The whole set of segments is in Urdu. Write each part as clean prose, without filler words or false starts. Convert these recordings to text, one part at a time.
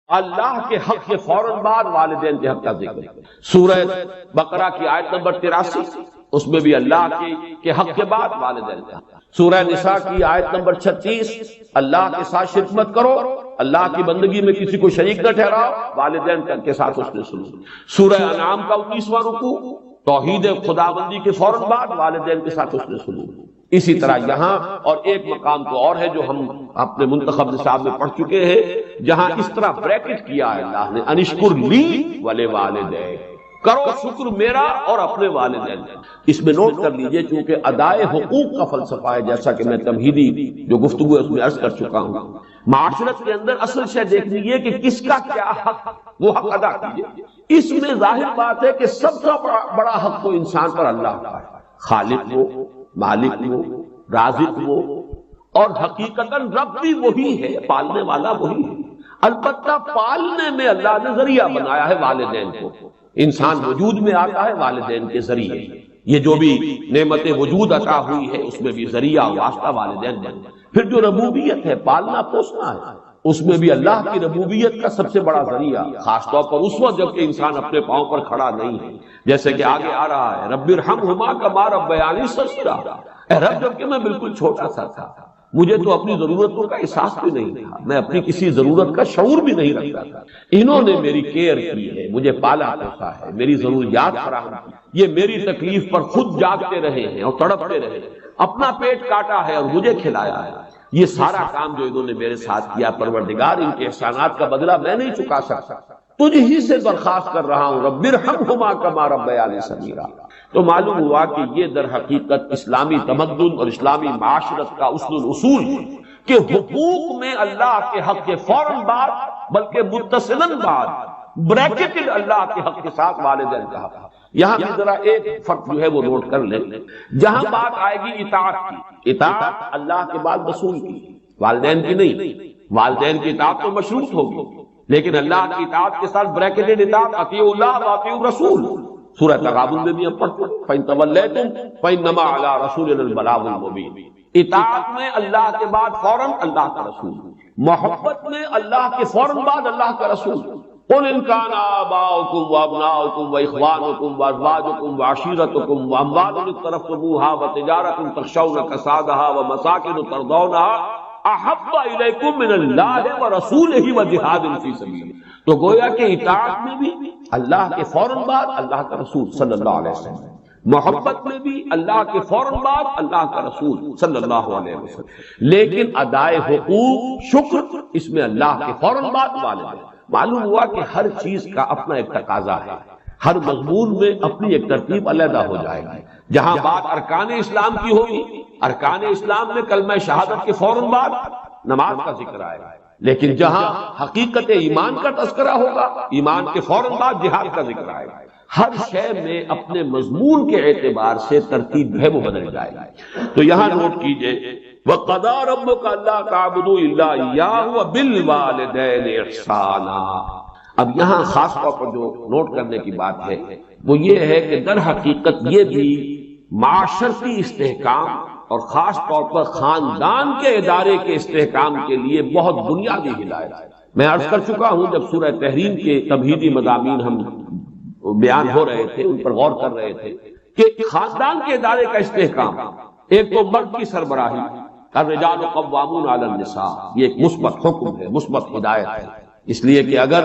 اللہ کے حق کے فوراً بعد والدین کے حق کا ذکر ہے۔ سورہ بقرہ کی آیت نمبر 83 اس میں بھی اللہ کے حق کے بعد والدین کا حق۔ سورہ نساء کی آیت نمبر 36 اللہ کے ساتھ شرک مت کرو، اللہ کی بندگی میں کسی کو شریک نہ ٹھہراؤ، والدین کے ساتھ اس نے سلوک۔ سورہ انعام کا 19واں رکوع توحید خداوندی کے فوراً بعد والدین کے ساتھ اس نے سلوک۔ اسی طرح یہاں اور ایک مقام تو اور ہے جو ہم اپنے منتخب نصاب میں پڑھ چکے ہیں، جہاں اس طرح بریکٹ کیا ہے اللہ نے انشکر لی ولوالدیک، کرو شکر میرا اور اپنے والدین۔ اس میں نوٹ کر لیجئے چونکہ ادائے حقوق کا فلسفہ ہے، جیسا کہ میں تمہیدی جو گفتگو ہے اس میں عرض کر چکا ہوں۔ معاشرت کے اندر اصل شے دیکھنی ہے کہ کس کا کیا حق، وہ حق ادا کیجئے۔ اس میں ظاہر بات ہے کہ سب سے بڑا حق تو انسان پر اللہ کا ہے، خالق وہ، مالک وہ، رازق وہ، اور حقیقتاً رب بھی وہی ہے، پالنے والا وہی ہے۔ البتہ پالنے میں اللہ نے ذریعہ بنایا ہے والدین کو۔ انسان وجود میں آتا ہے والدین کے ذریعے، یہ جو بھی نعمت وجود عطا ہوئی ہے اس میں بھی ذریعہ واسطہ والدین بن۔ پھر جو ربوبیت ہے، پالنا پوسنا ہے، اس میں بھی اللہ کی ربوبیت کا سب سے بڑا ذریعہ، خاص طور پر اس وقت جب کہ انسان اپنے پاؤں پر کھڑا نہیں ہے، جیسے کہ آگے آ رہا ہے رب ارحمہما کما ربیانی صغیرا، اے رب جب کہ میں بالکل چھوٹا سا تھا، مجھے تو اپنی ضرورتوں کا احساس بھی نہیں تھا، میں اپنی کسی ضرورت کا شعور بھی نہیں رکھتا تھا، انہوں نے میری کیئر کی ہے، مجھے پالا پوسا ہے، میری ضروریات فراہم کی، یہ میری تکلیف پر خود جاگتے رہے ہیں اور تڑپتے رہے ہیں، اپنا پیٹ کاٹا ہے اور مجھے کھلایا ہے۔ یہ سارا کام جو انہوں نے میرے ساتھ کیا، پروردگار ان کے احسانات کا بدلہ میں نہیں چکا سکتا، تجھ ہی سے درخواست کر رہا ہوں رب ارحمہما کما ربیانی صغیرا۔ تو معلوم ہوا کہ یہ در حقیقت اسلامی تمدن اور اسلامی معاشرت کا اصل الاصول ہے کہ حقوق میں اللہ کے حق کے فوراً بعد بلکہ متصلاً بعد بریکٹڈ اللہ کے حق کے ساتھ والدین کا حق۔ یہاں بھی ذرا ایک فرق جو ہے وہ نوٹ کر لیں، جہاں بات آئے گی اطاعت کی، اطاعت اللہ کے بعد رسول کی، والدین کی نہیں۔ والدین کی اطاعت تو مشروط ہوگی، لیکن اللہ کی اطاعت کے ساتھ بریکٹڈ اطاعت اطیعوا اللہ واطیعوا الرسول۔ سورہ تغابن میں بھی ہم پڑھتے ہیں فَإِن تَوَلَّيْتُمْ فَإِنَّمَا عَلَىٰ رَسُولِنَا الْبَلَاغُ الْمُبِينُ۔ اطاعت میں اللہ کے بعد فوراً اللہ کا رسول، محبت میں اللہ کے فوراً بعد اللہ کا رسول۔ قُلْ إِن كَانَ آبَاؤُكُمْ وَأَبْنَاؤُكُمْ وَإِخْوَانُكُمْ وَأَزْوَاجُكُمْ وَعَشِيرَتُكُمْ وَأَمْوَالٌ اقْتَرَفْتُمُوهَا وَتِجَارَةٌ تَخْشَوْنَ كَسَادَهَا وَمَسَاكِنُ تَرْضَوْنَهَا أَحَبَّ إِلَيْكُم مِّنَ اللَّهِ وَرَسُولِهِ وَجِهَادٍ فِي سَبِيلِهِ۔ تو گویا کہ اطاعت میں بھی اللہ کے فوراً بعد اللہ کا رسول صلی اللہ علیہ وسلم، محبت میں بھی اللہ کے فوراً بعد اللہ کا رسول صلی اللہ علیہ وسلم، لیکن ادائے حقوق شکر اس میں اللہ کے فوراً بعد والدین۔ معلوم ہوا کہ ہر چیز کا اپنا ایک تقاضا ہے، ہر مضمون میں اپنی ایک ترتیب علیحدہ ہو جائے گی۔ جہاں بات ارکان اسلام کی ہوگی، ارکان اسلام میں کلمہ شہادت کے فوراً بعد نماز کا ذکر آئے گا، لیکن جہاں حقیقت ایمان کا تذکرہ ہوگا، ایمان کے فوراً بعد جہاد کا ذکر آئے گا۔ ہر شے میں اپنے مضمون کے اعتبار سے ترتیب ہے وہ بدل جائے گا۔ تو یہاں نوٹ کیجئے وَقَضَىٰ رَبُّكَ أَلَّا تَعْبُدُوا إِلَّا إِيَّاهُ وَبِالْوَالِدَيْنِ إِحْسَانًا۔ اب یہاں خاص طور پر جو نوٹ کرنے کی بات ہے وہ یہ ہے کہ در حقیقت یہ بھی معاشرتی استحکام اور خاص طور پر خاندان کے ادارے کے استحکام کے لیے بہت بنیادی ہدایت ہے۔ میں عرض کر چکا ہوں جب سورہ تحریم کے تمہیدی مضامین ہم بیان ہو رہے تھے، ان پر غور کر رہے تھے کہ خاندان کے ادارے کا استحکام، ایک تو مرد کی سربراہی، الرجال قوامون علی النساء، یہ ایک مثبت حکم ہے، مثبت ہدایت ہے، اس لیے کہ اگر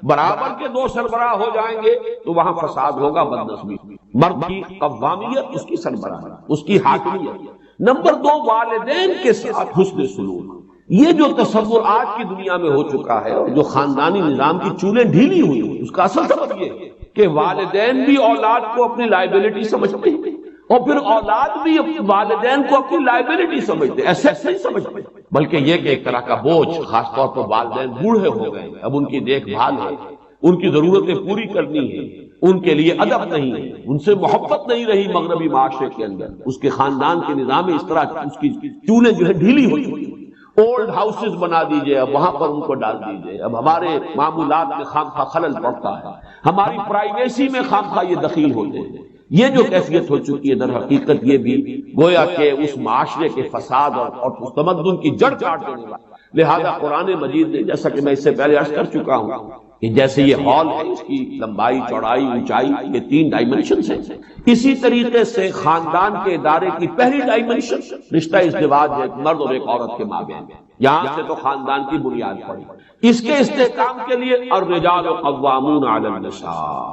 برابر کے دو سربراہ ہو جائیں گے تو وہاں فساد ہوگا، بدنسبی۔ مرد کی قوامیت، اس کی سربراہی، اس کی حاکمیت۔ نمبر دو، والدین کے ساتھ حسن سلوک۔ یہ جو تصور آج کی دنیا میں ہو چکا ہے اور جو خاندانی نظام کی چولیں ڈھیلی ہوئی ہیں، اس کا اصل سبب یہ ہے کہ والدین بھی اولاد کو اپنی لائبلٹی سمجھتے ہیں اور پھر اولاد بھی والدین کو اپنی لائبلٹی سمجھتے، ایسٹ نہیں سمجھتے، بلکہ یہ کہ ایک طرح کا بوجھ۔ خاص طور پر والدین بوڑھے ہو گئے، اب ان کی دیکھ بھال ہے، ان کی ضرورتیں پوری کرنی ہے، ان کے لیے ادب نہیں ہے، ان سے محبت نہیں رہی مغربی معاشرے کے اندر، اس کے خاندان کے نظام میں اس طرح اس کی چولیں جو ہے ڈھیلی ہو چکی ہیں۔ اولڈ ہاؤسز بنا دیجئے، اب وہاں پر ان کو ڈال دیجئے، اب ہمارے معمولات میں خامخواہ خلل پڑتا ہے، ہماری پرائیویسی میں خامخواہ یہ دخیل ہوتے ہیں۔ یہ جو کیفیت ہو چکی ہے در حقیقت یہ بھی گویا کہ اس معاشرے کے فساد اور تمدن کی جڑ کاٹ دینے والا۔ لہذا قرآن مجید نے، جیسا کہ میں اس سے پہلے عرض کر چکا ہوں کہ جیسے یہ ہال ہے، اس کی لمبائی، چوڑائی، اونچائی، یہ 3 ڈائمنشنز ہیں، اسی طریقے سے خاندان کے ادارے کی پہلی ڈائمنشن رشتہ ازدواج ہے، ایک مرد اور ایک عورت کے مابین۔ یہاں سے تو خاندان کی بنیاد پڑی۔ اس کے استحکام کے لیے الرجال قوامون علی النساء،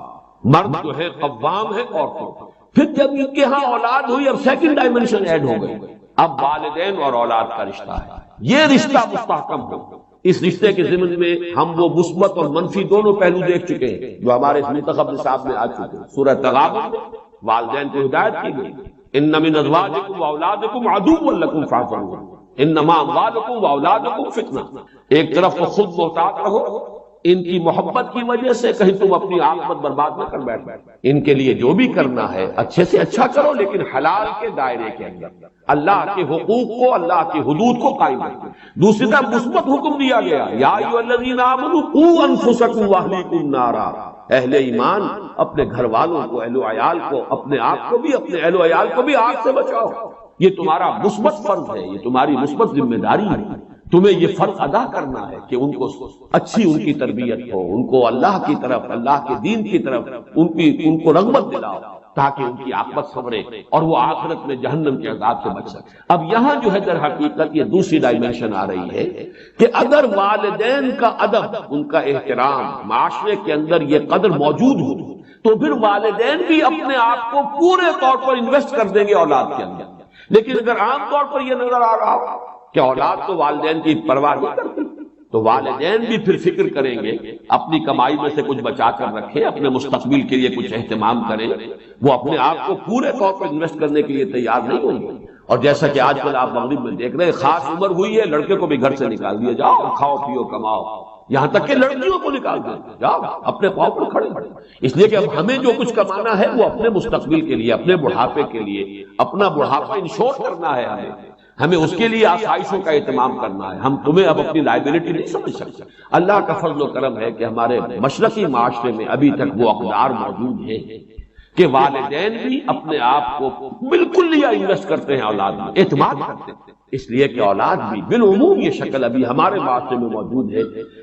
مرد جو ہے قوام ہے عورتوں پر۔ پھر جب ان کے ہاں اولاد ہوئی، اب سیکنڈ ڈائمنشن ایڈ ہو گئی، اب والدین اور اولاد کا رشتہ ہے۔ یہ رشتہ مستحکم ہو، اس رشتے کے ضمن میں ہم وہ مثبت اور منفی دونوں پہلو دیکھ چکے ہیں جو ہمارے اس منتخب نصاب میں آ چکے ہیں۔ سورہ تغابن میں والدین کو ہدایت کی گئی، ان من ازواجکم واولادکم عدو لکم فاحذروہ انما اموالکم واولادکم فتنہ۔ ایک طرف تو خود محتاط رہو ان کی محبت کی وجہ سے، کہیں تم اپنی عاقبت برباد نہ کر بیٹھو۔ ان کے لیے جو بھی کرنا ہے اچھے سے اچھا کرو، لیکن حلال کے دائرے کے اندر، اللہ کے حقوق کو، اللہ کی حدود کو قائم رکھو۔ دوسری طرف مثبت حکم دیا گیا، یا ایھا الذین آمنوا قوا انفسکم واہلیکم نارا، اہل ایمان اپنے گھر والوں کو، اہل و عیال کو، اپنے آپ کو بھی، اپنے اہل و عیال کو بھی آگ سے بچاؤ۔ یہ تمہارا مثبت فرض ہے، یہ تمہاری مثبت ذمہ داری ہے۔ تمہیں یہ فرض ادا کرنا ہے کہ ان کو اچھی ان کی تربیت ہو، ان کو اللہ کی طرف، اللہ کے دین کی طرف ان کو رغبت دلاؤ، تاکہ ان کی عاقبت سنورے اور وہ آخرت میں جہنم کے عذاب سے بچ سکے۔ اب یہاں جو ہے در حقیقت یہ دوسری ڈائمنشن آ رہی ہے کہ اگر والدین کا ادب، ان کا احترام معاشرے کے اندر یہ قدر موجود ہو، تو پھر والدین بھی اپنے آپ کو پورے طور پر انویسٹ کر دیں گے اولاد کے اندر۔ لیکن اگر عام طور پر یہ نظر آ رہا ہو کہ اولاد تو والدین کی پرواہ نہیں کرتی، تو والدین بھی پھر فکر کریں گے، اپنی کمائی میں سے کچھ بچا کر رکھیں، اپنے مستقبل کے لیے کچھ اہتمام کریں، وہ اپنے آپ کو پورے طور پر انویسٹ کرنے کے لیے تیار نہیں ہوں گے۔ اور جیسا کہ آج کل آپ مغرب میں دیکھ رہے ہیں، خاص عمر ہوئی ہے، لڑکے کو بھی گھر سے نکال دیا، جاؤ کھاؤ پیو کماؤ، یہاں تک کہ لڑکیوں کو نکال دیا، جاؤ اپنے پاؤں پر کھڑے۔ اس لیے کہ اب ہمیں جو کچھ کمانا ہے وہ اپنے مستقبل کے لیے، اپنے بڑھاپے کے لیے، اپنا بڑھاپا انشور کرنا ہے، ہمیں اس کے لیے آسائشوں کا اہتمام کرنا ہے۔ ہم تمہیں اب اپنی لائبلٹی نہیں سمجھ سکتے۔ اللہ کا فضل و کرم ہے کہ ہمارے مشرقی معاشرے میں ابھی تک وہ اقدار موجود ہے کہ والدین بھی اپنے آپ کو بالکل لیا انویسٹ کرتے ہیں اولاد میں، اعتماد کرتے ہیں، اس لیے کہ اولاد بھی بالعموم یہ شکل ابھی ہمارے معاشرے میں موجود ہے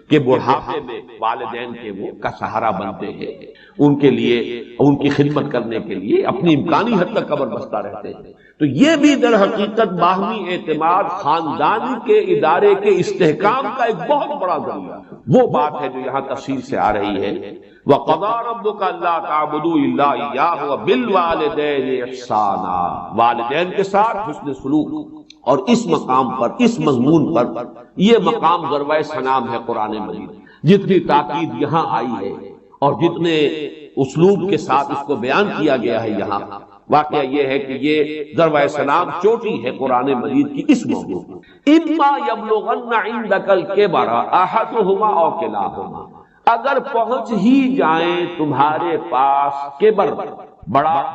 کہ بڑھاپے میں والدین کے وہ کا سہارا بنتے ہیں، ان کے لیے، ان کی خدمت کرنے کے لیے اپنی امکانی حد تک قبر بستہ رہتے ہیں۔ تو یہ بھی در حقیقت باہمی اعتماد، خاندان کے ادارے کے استحکام کا ایک بہت بڑا ذریعہ، وہ بات ہے جو یہاں تفصیل سے آ رہی ہے۔ وَقَضَىٰ رَبُّكَ أَلَّا تَعْبُدُوا إِلَّا إِيَّاهُ وَبِالْوَالِدَيْنِ إِحْسَانًا، والدین کے ساتھ حسن سلوک۔ اور اس مقام پر، اس مضمون پر، یہ مقام ضربۂ سلام ہے قرآن مجید، جتنی تاکید یہاں آئی ہے اور جتنے اسلوب کے ساتھ اس کو بیان کیا گیا ہے یہاں، واقعہ یہ ہے کہ یہ ضربۂ سلام چوٹی ہے قرآن مجید کی اس موضوع میں۔ اِمَّا يَبْلُغَنَّ عِندَكَ الْكِبَرَ أَحَدُهُمَا أَوْ كِلَاهُمَا، اگر پہنچ ہی جائیں تمہارے پاس کبر،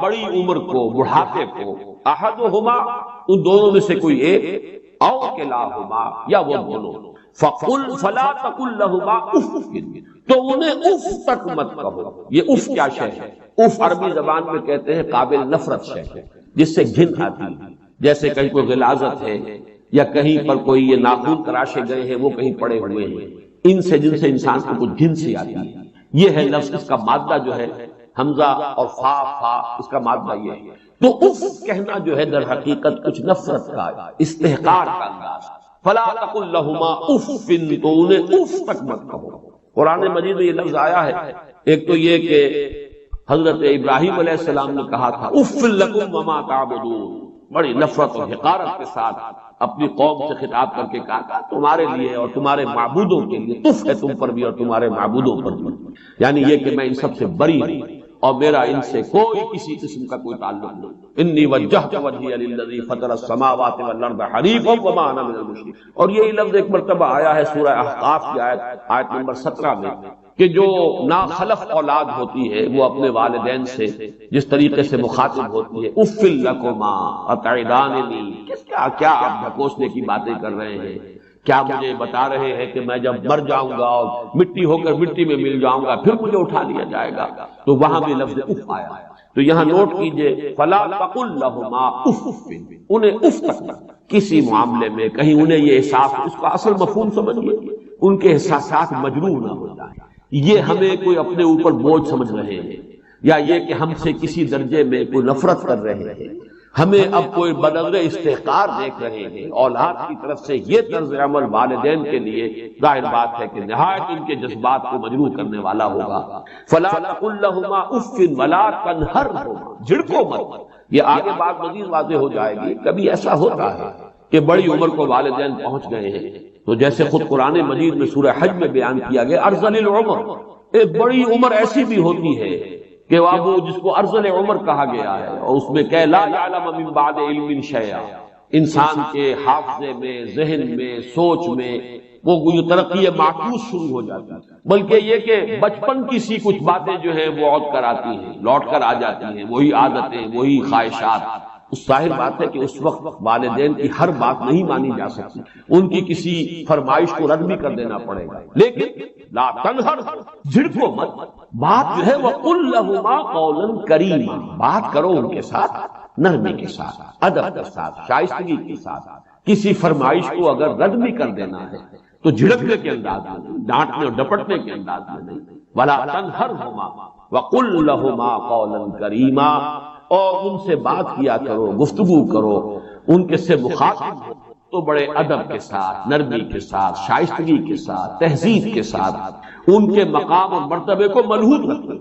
بڑی عمر کو، بڑھاپے کو، احدہما ان دونوں میں سے کوئی ایک، او کلاہما یا وہ دونوں، فقل فلا تقل لہما اف، تو انہیں اف تک مت کہو۔ یہ اف کیا شے ہے؟ اف عربی زبان میں کہتے ہیں قابل نفرت شے ہے، جس سے گھن آتی ہے، جیسے کہیں کوئی غلاظت ہے یا کہیں پر کوئی یہ ناخن تراشے گئے ہیں وہ کہیں پڑے ہوئے ہیں، ان سے جن سے انسان کو کچھ گھن سی آتی ہے۔ یہ ہے لفظ، اس کا مادہ جو ہے حمزہ اور فا، اس کا مادہ یہ ہے۔ تو اف کہنا جو ہے در حقیقت کچھ نفرت کا، استحقار کا انداز۔ فلا تقل لہما اف، تو انہیں اف تک مت کہو۔ قرآن مجید میں یہ لفظ آیا ہے، ایک تو یہ کہ حضرت ابراہیم علیہ السلام نے کہا تھا اف لکم وما تعبدون، بڑی نفرت اور حقارت کے ساتھ اپنی قوم سے خطاب کر کے کہا تھا تمہارے لیے اور تمہارے معبودوں کے لیے اف ہے، تم پر بھی اور تمہارے معبودوں پر بھی، یعنی یہ کہ میں ان سب سے بری ہوں اور میرا ان سے کوئی کسی قسم کا کوئی تعلق نہیں۔ انی وجہت وجہی للذی فطر السماوات والارض حنیفا وما انا من المشرکین۔ اور یہی لفظ ایک مرتبہ آیا ہے سورہ احقاف کی آیت نمبر 17 میں کہ جو ناخلف اولاد ہوتی ہے وہ اپنے والدین سے جس طریقے سے مخاطب ہوتی ہے، اف لکما اتعداننی، کیا آپ ڈھکوسنے کی باتیں کر رہے ہیں؟ کیا مجھے بتا رہے ہیں کہ میں جب مر جاؤں گا اور مٹی ہو کر مٹی میں مل جاؤں گا پھر مجھے اٹھا لیا جائے گا؟ تو وہاں بھی لفظ اف آیا۔ تو یہاں نوٹ کیجئے فلا تقل لهما اف، انہیں اف تک کسی معاملے میں کہیں انہیں یہ احساس، اس کا اصل مفہوم سمجھیے، ان کے احساسات مجروح نہ ہو جائیں، یہ ہمیں کوئی اپنے اوپر بوجھ سمجھ رہے ہیں، یا یہ کہ ہم سے کسی درجے میں کوئی نفرت کر رہے ہیں، ہمیں اب کوئی بنظر استحقار دیکھ رہے ہیں، اولاد کی طرف سے یہ طرز عمل والدین کے لیے ظاہر بات ہے کہ نہایت ان کے جذبات کو مجروح کرنے والا ہوگا۔ فلا تقل لهما اف ولا تنهرهما، جھڑکو مت، یہ آگے بات مزید واضح ہو جائے گی۔ کبھی ایسا ہوتا ہے کہ بڑی عمر کو والدین پہنچ گئے ہیں، تو جیسے خود قرآن مجید میں سورہ حج میں بیان کیا گیا ارذل العمر، ایک بڑی عمر ایسی بھی ہوتی ہے کہ وہ جس کو ارذل عمر کہا گیا ہے، اور اس میں کہ لا یعلم من بعد علم شیئا، انسان کے حافظے میں، ذہن میں، سوچ میں وہ ترقی معکوس شروع ہو جاتی ہے، بلکہ یہ کہ بچپن کی سی کچھ باتیں جو ہیں وہ عود کر آتی ہیں، لوٹ کر آ جاتی ہیں، وہی عادتیں، وہی خواہشات۔ اس ظاہر بات ہے کہ اس وقت والدین کی ہر بات نہیں مانی جا سکتی، ان کی کسی فرمائش کو رد بھی کر دینا پڑے گا، لیکن لا تنہر، جھڑکو مت، بات جو ہے وقل لہما قولا کریما، بات کرو ان کے ساتھ نرمی کے ساتھ، ادب کے ساتھ، شائستگی کے ساتھ۔ کسی فرمائش کو اگر رد بھی کر دینا ہے تو جھڑکنے کے انداز میں نہیں، ڈانٹنے اور ڈپٹنے کے انداز میں نہیں۔ ولا تنہرہما وقل لہما قولا کریما، اور ان سے بات کیا کرو، گفتگو کرو، ان کے سے مخاطب ہو تو بڑے ادب کے ساتھ، نرمی کے ساتھ، شائستگی کے ساتھ، تہذیب کے ساتھ، ان کے مقام اور مرتبے کو ملحوظ رکھیں۔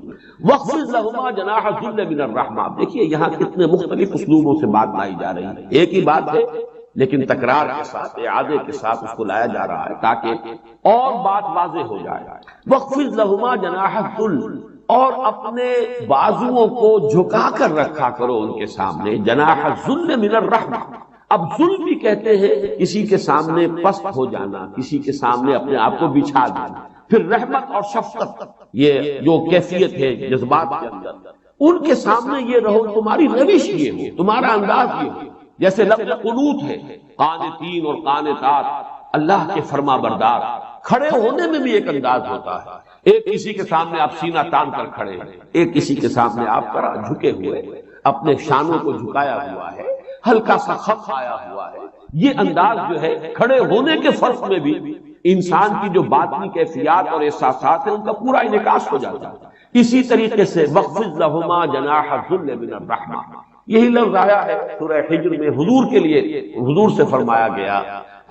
واخفض لهما جناح الذل من الرحمہ، دیکھیے یہاں کتنے مختلف اسلوبوں سے بات لائی جا رہی ہے، ایک ہی بات ہے لیکن تکرار کے ساتھ، اعادے کے ساتھ اس کو لایا جا رہا ہے تاکہ اور بات واضح ہو جائے۔ واخفض لهما جناح الذل، اور اپنے بازوؤں کو جھکا کر رکھا کرو ان کے سامنے، جناح الذل من الرحمہ۔ اب ذل بھی کہتے ہیں کسی کے سامنے پست ہو جانا، کسی کے سامنے اپنے آپ کو بچھا دینا۔ پھر رحمت اور شفقت، یہ جو کیفیت ہے جذبات کے اندر، ان کے سامنے یہ رہو، تمہاری روش یہ ہو، تمہارا انداز یہ ہو، جیسے لفظ قنوت ہے، قانتین اور قانتات، اللہ کے فرما بردار۔ کھڑے ہونے میں بھی ایک انداز ہوتا ہے، ایک کسی کے سامنے آپ سینہ تان کر کھڑے ہیں، ایک کسی کے سامنے آپ پر جھکے ہوئے، اپنے شانوں کو جھکایا ہوا ہے، ہلکا سا خف آیا ہوا ہے۔ یہ انداز جو ہے کھڑے ہونے کے فرق میں بھی انسان کی جو باطنی کیفیات اور احساسات ہیں ان کا پورا انعکاس ہو جاتا ہے۔ اسی طریقے سے واخفض لهما جناح الذل من الرحمہ، یہی لفظ آیا ہے سورہ حجر میں حضور کے لیے، حضور سے فرمایا گیا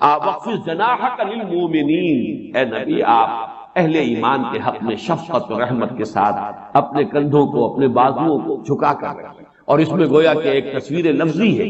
واخفض جناحک للمؤمنین، اے نبی آپ اہل ایمان کے حق میں شفقت و رحمت کے ساتھ اپنے کندھوں کو، اپنے بازوؤں کو جھکا کر رکھیں۔ اور اس میں گویا کہ ایک تصویر لفظی ہے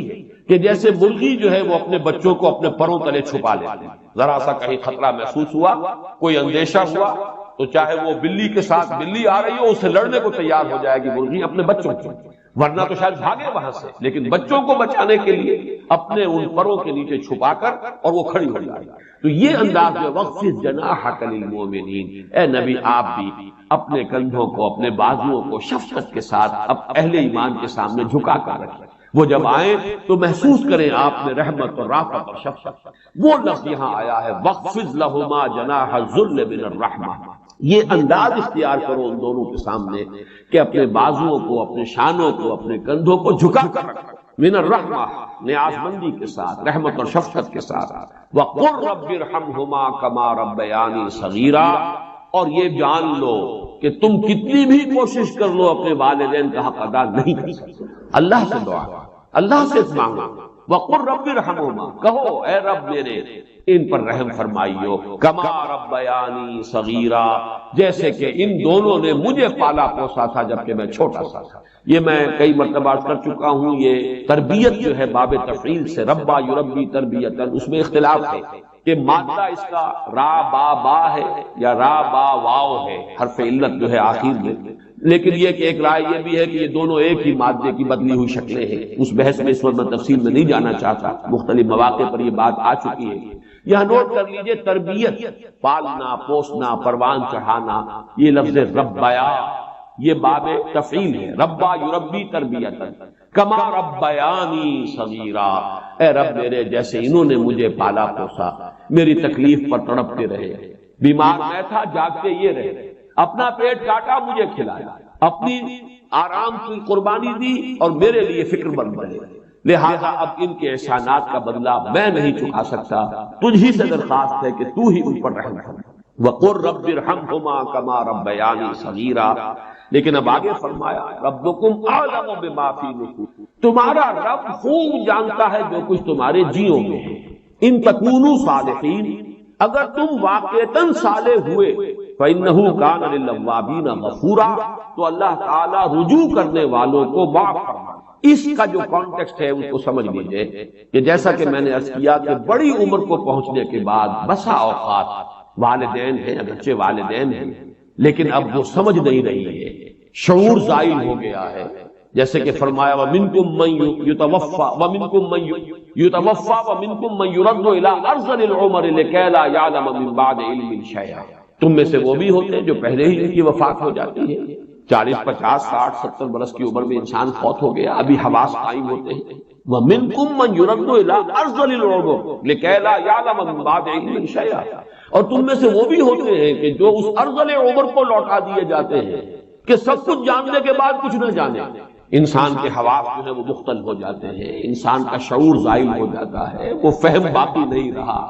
کہ جیسے مرغی جو ہے وہ اپنے بچوں کو اپنے پروں تلے چھپا لیتے ہیں، ذرا سا کہیں خطرہ محسوس ہوا، کوئی اندیشہ ہوا تو چاہے وہ بلی کے ساتھ بلی آ رہی ہو، اس سے لڑنے کو تیار ہو جائے گی مرغی اپنے بچوں کو، ورنہ تو شاید بھاگے وہاں سے، لیکن بچوں کو بچانے کے لیے اپنے ان پروں کے نیچے چھپا کر اور وہ کھڑی ہو جائے۔ تو یہ انداز ہے واخفض جناحک للمؤمنین، اے نبی آپ بھی اپنے کندھوں کو، اپنے بازوؤں کو شفقت کے ساتھ اب اہل ایمان کے سامنے جھکا کر رکھیں، وہ جب آئیں تو محسوس کریں آپ میں رحمت اور رافت اور شفقت۔ وہ لفظ یہاں آیا ہے واخفض لهما جناح الذل من الرحمہ، یہ انداز اختیار کرو ان دونوں کے سامنے کہ اپنے بازوؤں کو، اپنے شانوں کو، اپنے کندھوں کو جھکا کر رکھو، من الرحمہ، نیاز مندی کے ساتھ، رحمت اور شفقت کے ساتھ۔ وقل رب ارحمہما کما ربیانی صغیرا، اور یہ جان لو کہ تم کتنی بھی کوشش کر لو اپنے والدین کا حق ادا نہیں کر سکتے۔ اللہ سے دعا، اللہ سے مانگو، وقل رب ارحمہما، کہو اے رب میرے ان پر رحم فرمائیو، کما ربیانی صغیرا، جیسے کہ ان دونوں نے مجھے پالا پوسا تھا جبکہ میں چھوٹا سا تھا۔ یہ میں کئی مرتبہ عرض کر چکا ہوں، یہ تربیت جو ہے باب تفعیل سے، ربا یربی تربیتاً، اس میں اختلاف ہے کہ مادہ اس کا را با با ہے یا را با واو ہے، حرف علت جو ہے آخر میں، لیکن یہ کہ ایک رائے یہ بھی ہے کہ یہ دونوں ایک ہی مادے کی بدلی ہوئی شکلیں ہیں۔ اس بحث میں اس وقت میں تفصیل میں نہیں جانا چاہتا، مختلف مواقع پر یہ بات آ چکی ہے۔ یہاں نوٹ کر لیجئے تربیت، پالنا، پوسنا، پروان چڑھانا، یہ لفظ ربیا یہ باب تفعیل ہے، ربا یربی تربیتاً کما ربیانی صغیرا، اے رب میرے جیسے انہوں نے مجھے پالا پوسا، میری تکلیف پر تڑپتے رہے، بیمار میں تھا جاگتے یہ رہے، اپنا پیٹ کاٹا مجھے کھلایا، اپنی آرام کی قربانی دی اور میرے لیے فکر مند رہے، لہذا اب ان کے احسانات کا بدلہ میں نہیں چکا سکتا، تجھ ہی سے درخواست ہے کہ تو ہی ان پر رحم کر۔ وَقُلْ رَبِّ ارْحَمْهُمَا كَمَا رَبَّيَانِي صَغِيرًا، لیکن اب آگے فرمایا ربکم اعلم بما فی نفوسکم، تمہارا رب خوب جانتا ہے جو کچھ تمہارے جیوں میں ہے۔ ان تکونوا صالحین، اگر تم واقعتاً صالح ہوئے، فإنہ کان للأوابین غفورا، تو اللہ تعالی رجوع کرنے والوں کو معاف فرمائے۔ اس کا جو کانٹیکسٹ ہے اس کو سمجھ لیجئے کہ جیسا کہ میں نے عرض کیا کہ بڑی عمر کو پہنچنے کے بعد بسا اوقات والدین ہیں، اگرچہ والدین ہیں لیکن اب وہ سمجھ نہیں رہی ہے، شعور زائل ہو گیا ہے، جیسے کہ فرمایا وَمِنْكُمْ مَنْ يُتَوَفَّى وَمِنْكُمْ مَنْ يُتَوَفَّى وَمنكم من يرد الى ارذل العمر لكي لا يعلم من بعد علم شيئا، تم میں سے وہ بھی ہوتے ہیں جو پہلے ہی ان کی وفات ہو جاتی ہے، 40 50 60 70 برس کی عمر میں انسان فوت ہو گیا، ابھی حواس قائم ہوتے ہیں۔ وَمِنْكُمْ مَنْ يُرَدُّ إِلَىٰ أَرْذَلِ الْعُمُرِ لِكَيْ لَا يَعْلَمَ مِن بَعْدِ عِلْمٍ شَيْئًا، اور تم میں سے وہ بھی ہوتے ہیں کہ جو اس ارذل عمر کو لوٹا دیے جاتے ہیں کہ سب کچھ جاننے کے بعد کچھ نہ جانے۔ انسان کے حواس جو ہے وہ مختل ہو جاتے ہیں، انسان کا شعور زائل ہو جاتا ہے، وہ فہم باقی نہیں رہا،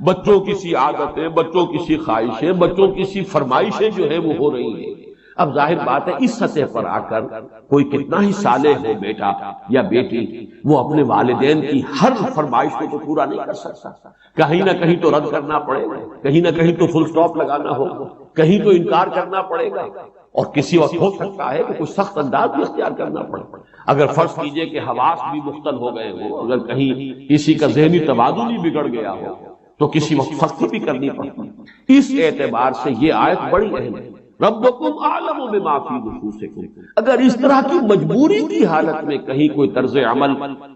بچوں کی سی عادتیں، بچوں کی سی خواہشیں، بچوں کی سی فرمائشیں جو ہے وہ ہو رہی ہیں۔ اب ظاہر بات ہے اس سطح پر آ کر کوئی کتنا ہی صالح ہو بیٹا یا بیٹی، وہ اپنے والدین کی ہر فرمائش کو تو پورا نہیں کر سکتا، کہیں نہ کہیں تو رد کرنا پڑے گا، کہیں نہ کہیں تو فل سٹاپ لگانا ہوگا، کہیں تو انکار کرنا پڑے گا، اور کسی وقت ہو سکتا ہے کہ کوئی سخت انداز بھی اختیار کرنا پڑے۔ اگر فرض کیجئے کہ حواس بھی مختل ہو گئے ہو، اگر کہیں کسی کا ذہنی توازن بھی بگڑ گیا ہو تو کسی وقت سختی بھی کرنی پڑتی۔ اس اعتبار سے یہ آیت بڑی اہم ہے، ربکم اعلم بما فی نفوسکم۔ اگر اس طرح کی مجبوری کی حالت میں کہیں کوئی طرز عمل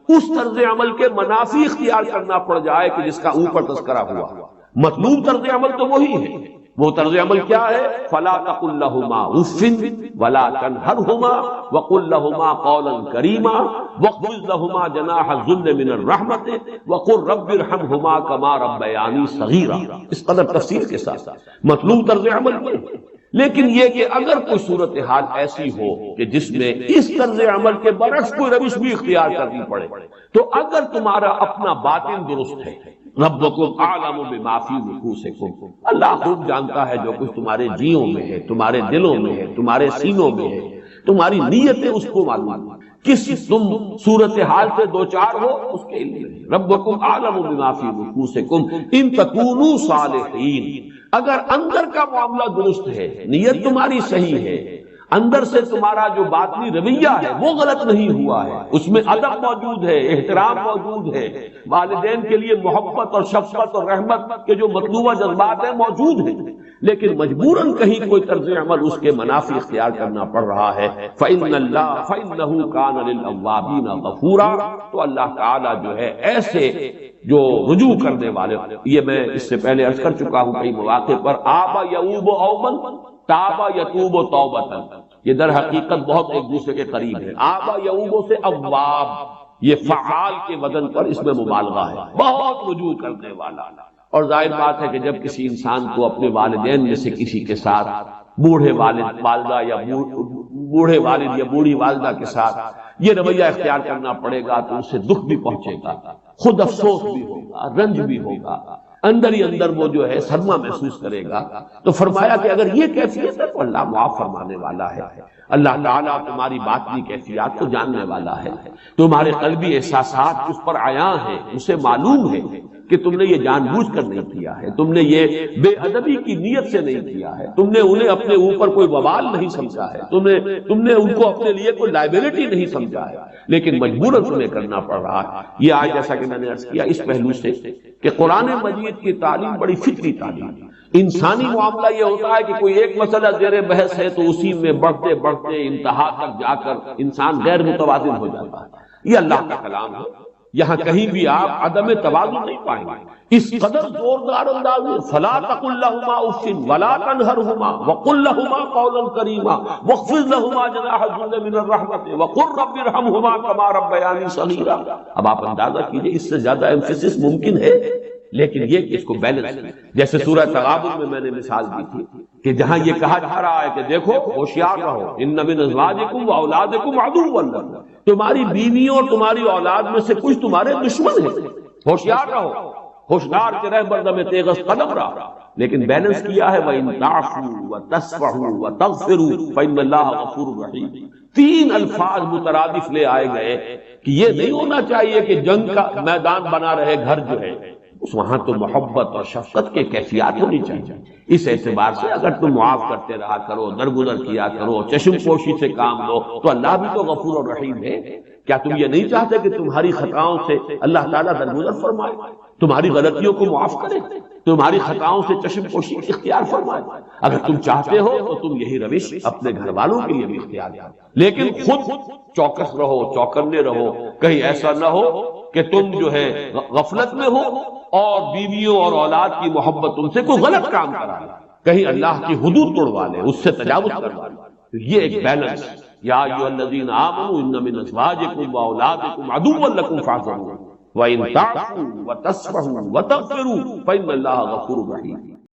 اس طرز عمل کے منافی اختیار کرنا پڑ جائے کہ جس کا اوپر تذکرہ ہوا، مطلوب طرز عمل تو وہی ہے، وہ طرز عمل کیا ہے؟ فلا تقل لهما اف ولا تنهرهما وقل لهما قولا کریما واخفض لهما جناح الذل من الرحمة وقل رب ارحمهما كما ربياني صغيرا۔ اس قدر تفصیل کے ساتھ مطلوب طرز عمل ہے، لیکن یہ کہ اگر کوئی صورتحال ایسی ہو کہ جس میں اس طرز عمل کے برعکس کوئی روش بھی اختیار کرنی پڑے، تو اگر تمہارا اپنا باطن درست ہے، ربکم اعلم بما فی نفوسکم، اللہ خوب جانتا ہے جو کچھ تمہارے جیوں میں ہے، تمہارے دلوں میں ہے، تمہارے سینوں میں ہے، تمہاری نیتیں اس کو معلوم، کس تم صورتحال سے دوچار ہو اس کے علم۔ ربکم اعلم بما فی نفوسکم ان تکونوا صالحین، اگر اندر کا معاملہ درست ہے، نیت تمہاری صحیح ہے، اندر سے تمہارا جو باطنی رویہ ہے وہ غلط نہیں ہوا ہے، اس میں ادب موجود ہے، احترام موجود ہے، والدین کے لیے محبت اور شفقت اور رحمت کے جو مطلوبہ جذبات ہیں موجود ہیں، لیکن مجبوراً کہیں کوئی طرز عمل اس کے منافی اختیار کرنا پڑ رہا ہے، فَإِنَّهُ كَانَ لِلْأَوَّابِينَ غَفُورًا، تو اللہ تعالیٰ جو ہے ایسے جو رجوع کرنے والے، یہ میں اس سے پہلے عرض کر چکا ہوں کئی مواقع پر، آبا یعوب اوبن تابا یتوب و توبتن، یہ در حقیقت بہت ایک دوسرے کے قریب ہے۔ آبا یعوب سے اواب، یہ فعال کے وزن پر اس میں مبالغہ ہے، بہت رجوع کرنے والا۔ اور ظاہر بات ہے کہ جب کسی انسان کو اپنے والدین میں سے کسی کے ساتھ، بوڑھے والد والدہ یا بوڑھے والد یا بوڑھی والدہ کے ساتھ یہ رویہ اختیار کرنا پڑے گا تو اسے دکھ بھی پہنچے گا، خود افسوس بھی ہوگا، رنج بھی ہوگا، اندر ہی اندر وہ جو ہے صدمہ محسوس کرے گا۔ تو فرمایا کہ اگر یہ کیفیت ہے تو اللہ معاف فرمانے والا ہے، اللہ تعالیٰ تمہاری باطنی کیفیات کو جاننے والا ہے، تمہارے قلبی احساسات اس پر عیاں ہیں، اسے معلوم ہے کہ تم نے یہ جان بوجھ کر نہیں کیا ہے، تم نے یہ بے ادبی کی نیت سے نہیں کیا ہے، تم نے انہیں اپنے اوپر کوئی وبال نہیں سمجھا ہے، تم نے ان کو اپنے لیے کوئی لائبلٹی نہیں سمجھا ہے، لیکن مجبوراً تمہیں کرنا پڑ رہا ہے۔ یہ آج جیسا کہ میں نے عرض کیا اس پہلو سے کہ قرآن مجید کی تعلیم بڑی فطری تعلیم، انسانی معاملہ یہ ہوتا ہے کہ کوئی ایک مسئلہ زیر بحث ہے تو اسی میں بڑھتے بڑھتے انتہا تک جا کر انسان غیر متوازن ہو جاتا ہے۔ یہ اللہ کا کلام ہے، یہاں کہیں بھی آپ عدم توازن نہیں پائیں گے، اس قدر زوردار انداز میں فلا تقل لهما اف ولا تنهرهما وقل لهما قولا کریما واخفض لهما جناح الذل من الرحمة وقل رب ارحمهما كما ربياني صغيرا۔ اب آپ اندازہ کیجئے اس سے زیادہ ایمفیسس ممکن ہے؟ لیکن یہ کہ اس کو بیلنس، جیسے سورہ تغابن میں میں نے مثال دی تھی کہ جہاں یہ کہا جا رہا ہے کہ دیکھو ہوشیار رہو، ان من ازواجکم واولادکم عدوا لکم، تمہاری بیویوں اور تمہاری اولاد میں سے کچھ تمہارے دشمن ہیں، ہوشیار رہو، ہوشیار کے رہ بردم تیغس قدم رہا، لیکن بیلنس کیا ہے وَإِن تَعْفُوا وَتَصْفَحُوا وَتَغْفِرُوا فَإِنَّ اللَّهَ غَفُورٌ رَحِيمٌ۔ تین الفاظ مترادف لے آئے گئے کہ یہ نہیں ہونا چاہیے کہ جنگ کا میدان بنا رہے گھر جو ہے، وہاں تو محبت اور شفقت کے کیفیات ہونی چاہیے۔ اس اعتبار سے اگر تم معاف کرتے رہا کرو، درگزر کیا کرو، چشم پوشی سے کام لو، تو اللہ بھی تو غفور اور رحیم ہے۔ کیا تم یہ نہیں چاہتے کہ تمہاری خطاؤں سے اللہ تعالیٰ درگزر فرمائے، تمہاری غلطیوں کو معاف کرے، تمہاری خطاؤں سے چشم پوشی اختیار فرمائے؟ اگر تم چاہتے ہو تو تم یہی روش اپنے گھر والوں کے لیے بھی اختیار کرو، لیکن خود چوکس رہو، چوکنے رہو، کہیں ایسا نہ ہو کہ تم جو ہے غفلت میں ہو اور بیویوں اور اولاد کی محبت تم سے کوئی غلط کام کرا لے، کہیں اللہ کی حدود توڑوا لے، اس سے تجاوز کروا لے۔ یہ ایک بیلنس، یا ایھا الذین آمنوا ان من ازواجکم واولادکم عدوا لکم فاحذروہم وَإِن تَعْفُوا وَتَصْفَحُوا وَتَغْفِرُوا فَإِنَّ اللَّهَ غَفُورٌ رَحِيمٌ۔